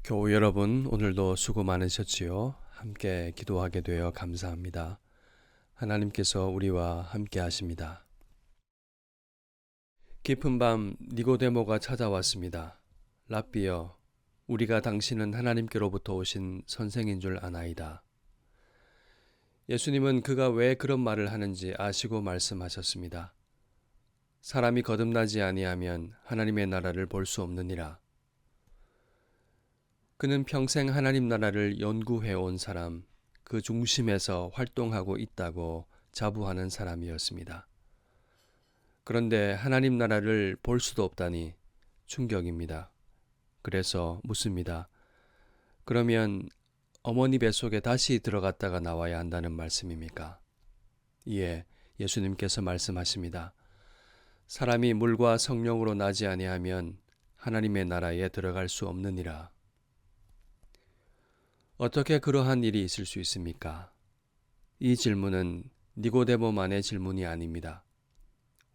교우 여러분, 오늘도 수고 많으셨지요? 함께 기도하게 되어 감사합니다. 하나님께서 우리와 함께 하십니다. 깊은 밤 니고데모가 찾아왔습니다. 랍비여, 우리가 당신은 하나님께로부터 오신 선생인 줄 아나이다. 예수님은 그가 왜 그런 말을 하는지 아시고 말씀하셨습니다. 사람이 거듭나지 아니하면 하나님의 나라를 볼 수 없느니라. 그는 평생 하나님 나라를 연구해 온 사람, 그 중심에서 활동하고 있다고 자부하는 사람이었습니다. 그런데 하나님 나라를 볼 수도 없다니 충격입니다. 그래서 묻습니다. 그러면 어머니 뱃속에 다시 들어갔다가 나와야 한다는 말씀입니까? 이에 예수님께서 말씀하십니다. 사람이 물과 성령으로 나지 아니하면 하나님의 나라에 들어갈 수 없느니라. 어떻게 그러한 일이 있을 수 있습니까? 이 질문은 니고데모만의 질문이 아닙니다.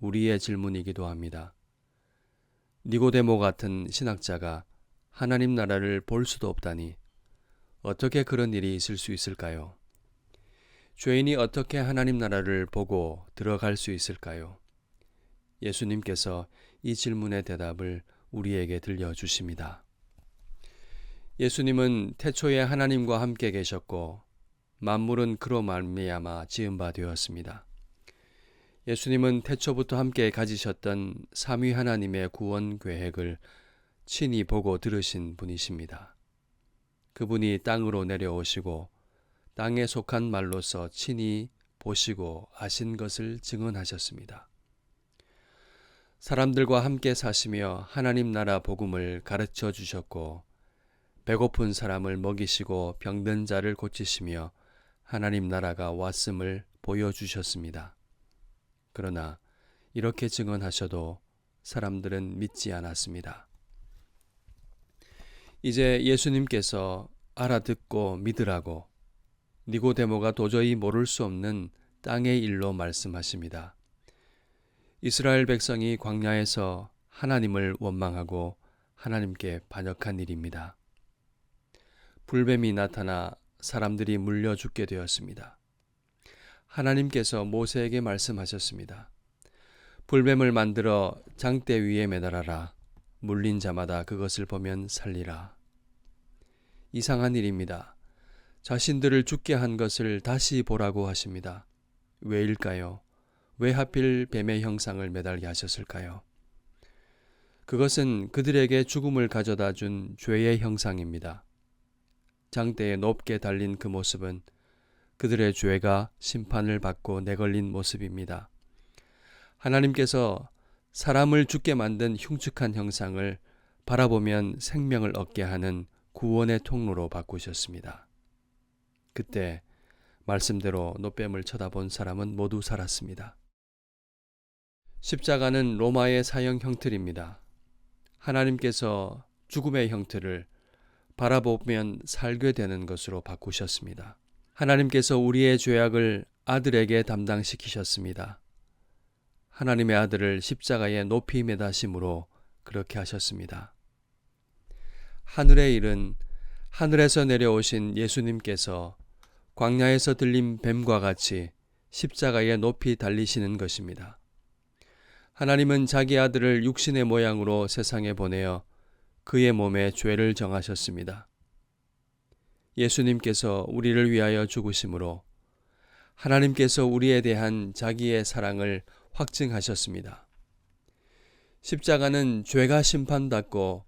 우리의 질문이기도 합니다. 니고데모 같은 신학자가 하나님 나라를 볼 수도 없다니 어떻게 그런 일이 있을 수 있을까요? 죄인이 어떻게 하나님 나라를 보고 들어갈 수 있을까요? 예수님께서 이 질문의 대답을 우리에게 들려주십니다. 예수님은 태초에 하나님과 함께 계셨고 만물은 그로 말미암아 지은 바 되었습니다. 예수님은 태초부터 함께 가지셨던 삼위 하나님의 구원 계획을 친히 보고 들으신 분이십니다. 그분이 땅으로 내려오시고 땅에 속한 말로서 친히 보시고 아신 것을 증언하셨습니다. 사람들과 함께 사시며 하나님 나라 복음을 가르쳐 주셨고 배고픈 사람을 먹이시고 병든 자를 고치시며 하나님 나라가 왔음을 보여주셨습니다. 그러나 이렇게 증언하셔도 사람들은 믿지 않았습니다. 이제 예수님께서 알아듣고 믿으라고 니고데모가 도저히 모를 수 없는 땅의 일로 말씀하십니다. 이스라엘 백성이 광야에서 하나님을 원망하고 하나님께 반역한 일입니다. 불뱀이 나타나 사람들이 물려 죽게 되었습니다. 하나님께서 모세에게 말씀하셨습니다. 불뱀을 만들어 장대 위에 매달아라. 물린 자마다 그것을 보면 살리라. 이상한 일입니다. 자신들을 죽게 한 것을 다시 보라고 하십니다. 왜일까요? 왜 하필 뱀의 형상을 매달게 하셨을까요? 그것은 그들에게 죽음을 가져다 준 죄의 형상입니다. 장대에 높게 달린 그 모습은 그들의 죄가 심판을 받고 내걸린 모습입니다. 하나님께서 사람을 죽게 만든 흉측한 형상을 바라보면 생명을 얻게 하는 구원의 통로로 바꾸셨습니다. 그때 말씀대로 노뱀을 쳐다본 사람은 모두 살았습니다. 십자가는 로마의 사형 형틀입니다. 하나님께서 죽음의 형틀을 바라보면 살게 되는 것으로 바꾸셨습니다. 하나님께서 우리의 죄악을 아들에게 담당시키셨습니다. 하나님의 아들을 십자가에 높이 매다심으로 그렇게 하셨습니다. 하늘의 일은 하늘에서 내려오신 예수님께서 광야에서 들린 뱀과 같이 십자가에 높이 달리시는 것입니다. 하나님은 자기 아들을 육신의 모양으로 세상에 보내어 그의 몸에 죄를 정하셨습니다. 예수님께서 우리를 위하여 죽으심으로 하나님께서 우리에 대한 자기의 사랑을 확증하셨습니다. 십자가는 죄가 심판받고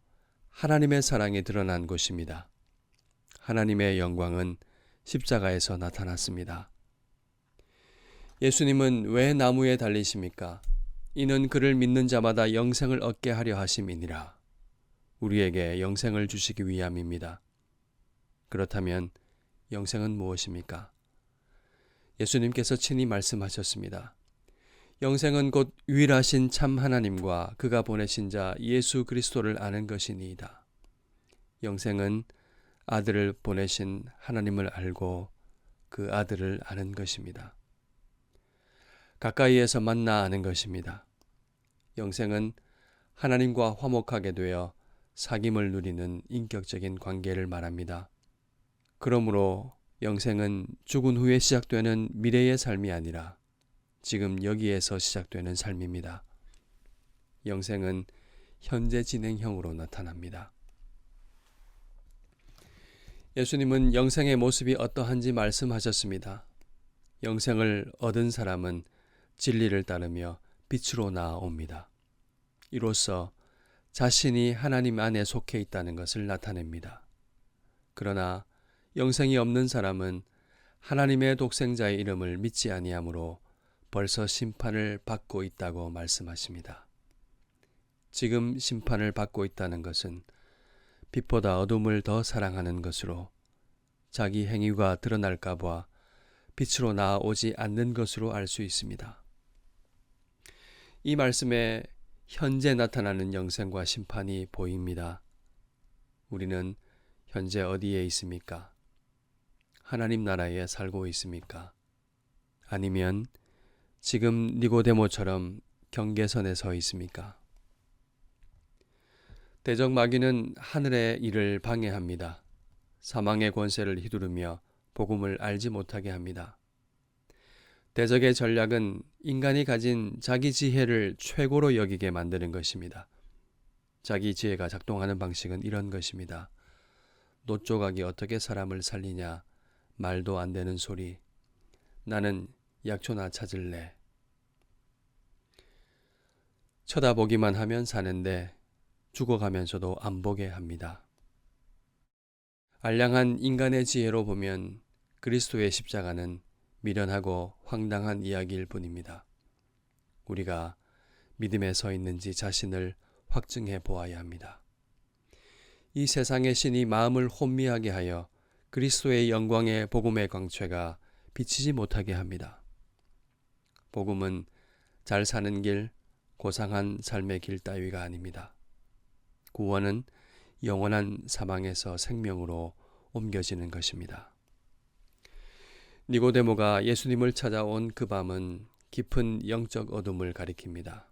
하나님의 사랑이 드러난 곳입니다. 하나님의 영광은 십자가에서 나타났습니다. 예수님은 왜 나무에 달리십니까? 이는 그를 믿는 자마다 영생을 얻게 하려 하심이니라. 우리에게 영생을 주시기 위함입니다. 그렇다면 영생은 무엇입니까? 예수님께서 친히 말씀하셨습니다. 영생은 곧 유일하신 참 하나님과 그가 보내신 자 예수 그리스도를 아는 것이니이다. 영생은 아들을 보내신 하나님을 알고 그 아들을 아는 것입니다. 가까이에서 만나 아는 것입니다. 영생은 하나님과 화목하게 되어 사귐을 누리는 인격적인 관계를 말합니다. 그러므로 영생은 죽은 후에 시작되는 미래의 삶이 아니라 지금 여기에서 시작되는 삶입니다. 영생은 현재 진행형으로 나타납니다. 예수님은 영생의 모습이 어떠한지 말씀하셨습니다. 영생을 얻은 사람은 진리를 따르며 빛으로 나아옵니다. 이로써 자신이 하나님 안에 속해 있다는 것을 나타냅니다. 그러나 영생이 없는 사람은 하나님의 독생자의 이름을 믿지 아니하므로 벌써 심판을 받고 있다고 말씀하십니다. 지금 심판을 받고 있다는 것은 빛보다 어둠을 더 사랑하는 것으로 자기 행위가 드러날까 봐 빛으로 나아오지 않는 것으로 알 수 있습니다. 이 말씀에 현재 나타나는 영생과 심판이 보입니다. 우리는 현재 어디에 있습니까? 하나님 나라에 살고 있습니까? 아니면 지금 니고데모처럼 경계선에 서 있습니까? 대적 마귀는 하늘의 일을 방해합니다. 사망의 권세를 휘두르며 복음을 알지 못하게 합니다. 대적의 전략은 인간이 가진 자기 지혜를 최고로 여기게 만드는 것입니다. 자기 지혜가 작동하는 방식은 이런 것입니다. 노조각이 어떻게 사람을 살리냐, 말도 안 되는 소리, 나는 약초나 찾을래. 쳐다보기만 하면 사는데 죽어가면서도 안 보게 합니다. 알량한 인간의 지혜로 보면 그리스도의 십자가는 미련하고 황당한 이야기일 뿐입니다. 우리가 믿음에 서 있는지 자신을 확증해 보아야 합니다. 이 세상의 신이 마음을 혼미하게 하여 그리스도의 영광의 복음의 광채가 비치지 못하게 합니다. 복음은 잘 사는 길, 고상한 삶의 길 따위가 아닙니다. 구원은 영원한 사망에서 생명으로 옮겨지는 것입니다. 니고데모가 예수님을 찾아온 그 밤은 깊은 영적 어둠을 가리킵니다.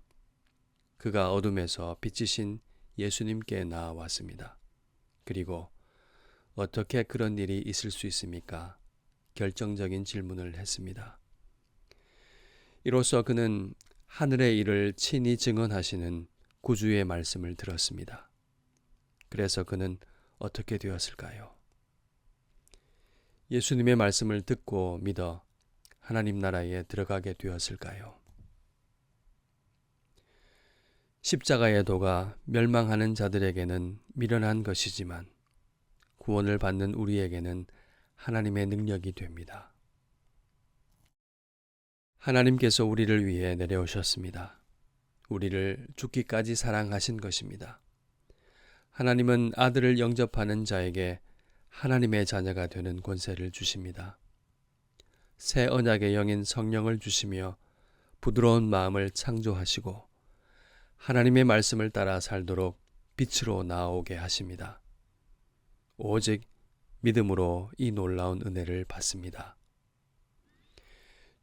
그가 어둠에서 빛이신 예수님께 나아왔습니다. 그리고 어떻게 그런 일이 있을 수 있습니까? 결정적인 질문을 했습니다. 이로써 그는 하늘의 일을 친히 증언하시는 구주의 말씀을 들었습니다. 그래서 그는 어떻게 되었을까요? 예수님의 말씀을 듣고 믿어 하나님 나라에 들어가게 되었을까요? 십자가의 도가 멸망하는 자들에게는 미련한 것이지만 구원을 받는 우리에게는 하나님의 능력이 됩니다. 하나님께서 우리를 위해 내려오셨습니다. 우리를 죽기까지 사랑하신 것입니다. 하나님은 아들을 영접하는 자에게 하나님의 자녀가 되는 권세를 주십니다. 새 언약의 영인 성령을 주시며 부드러운 마음을 창조하시고 하나님의 말씀을 따라 살도록 빛으로 나아오게 하십니다. 오직 믿음으로 이 놀라운 은혜를 받습니다.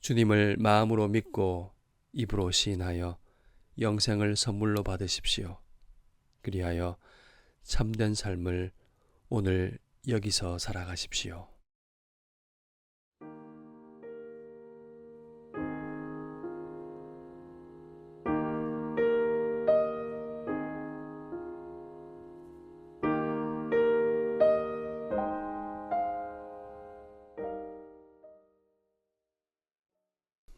주님을 마음으로 믿고 입으로 시인하여 영생을 선물로 받으십시오. 그리하여 참된 삶을 오늘 여기서 살아가십시오.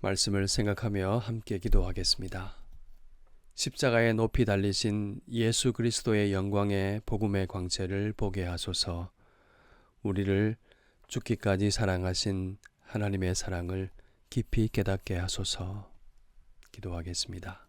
말씀을 생각하며 함께 기도하겠습니다. 십자가에 높이 달리신 예수 그리스도의 영광의 복음의 광채를 보게 하소서. 우리를 죽기까지 사랑하신 하나님의 사랑을 깊이 깨닫게 하소서. 기도하겠습니다.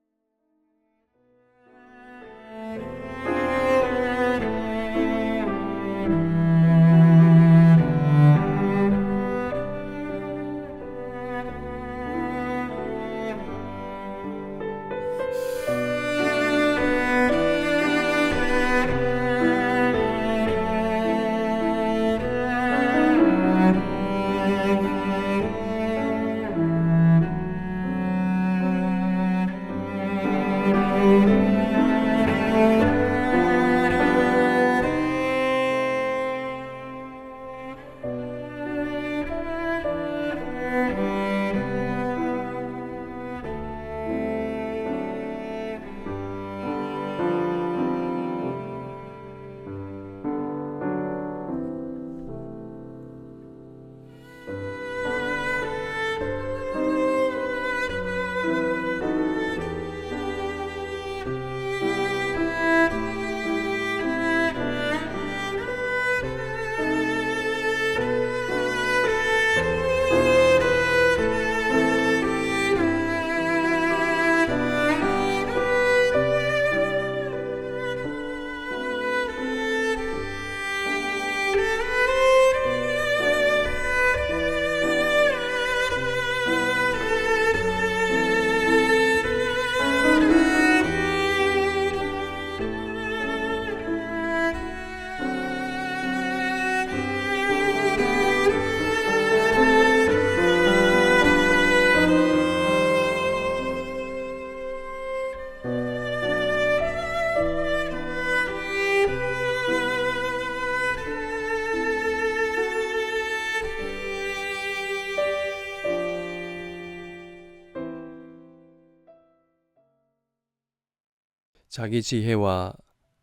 자기 지혜와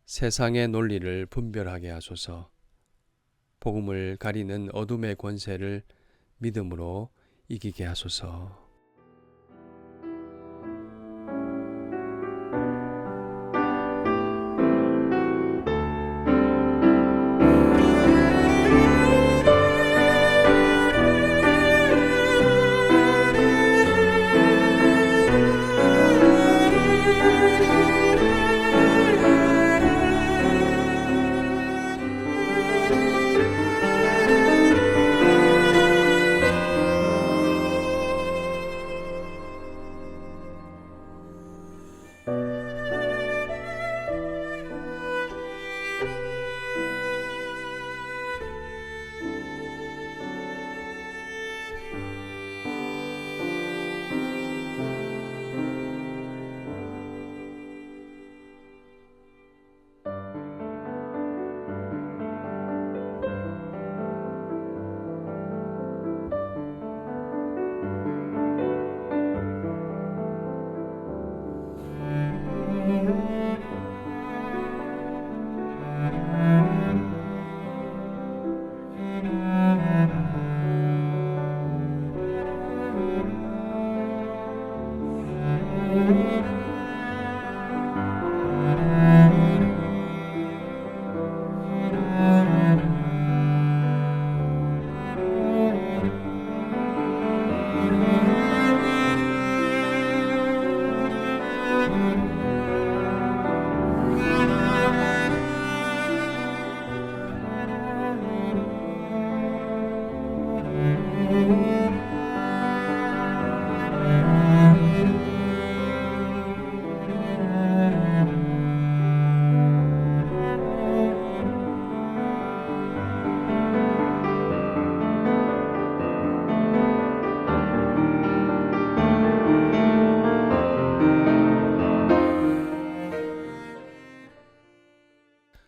세상의 논리를 분별하게 하소서. 복음을 가리는 어둠의 권세를 믿음으로 이기게 하소서.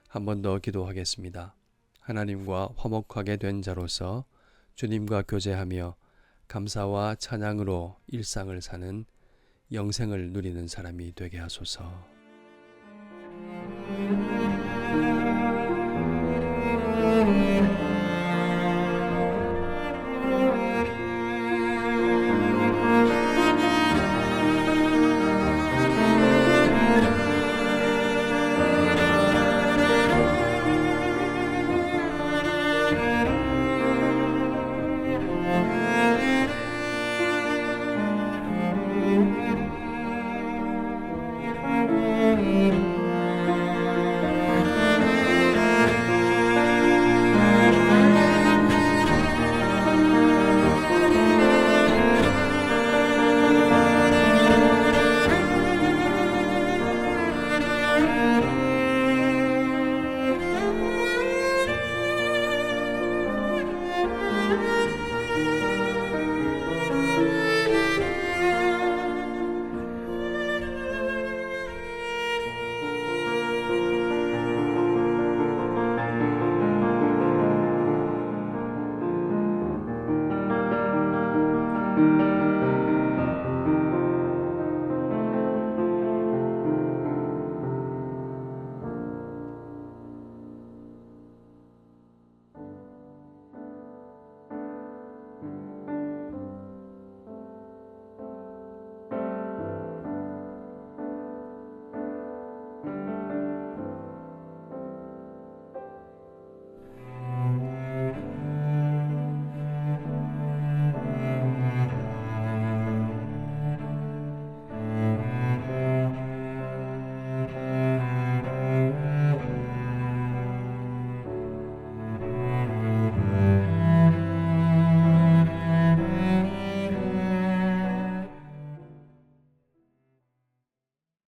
한 번 더 기도하겠습니다. 하나님과 화목하게 된 자로서 주님과 교제하며 감사와 찬양으로 일상을 사는 영생을 누리는 사람이 되게 하소서.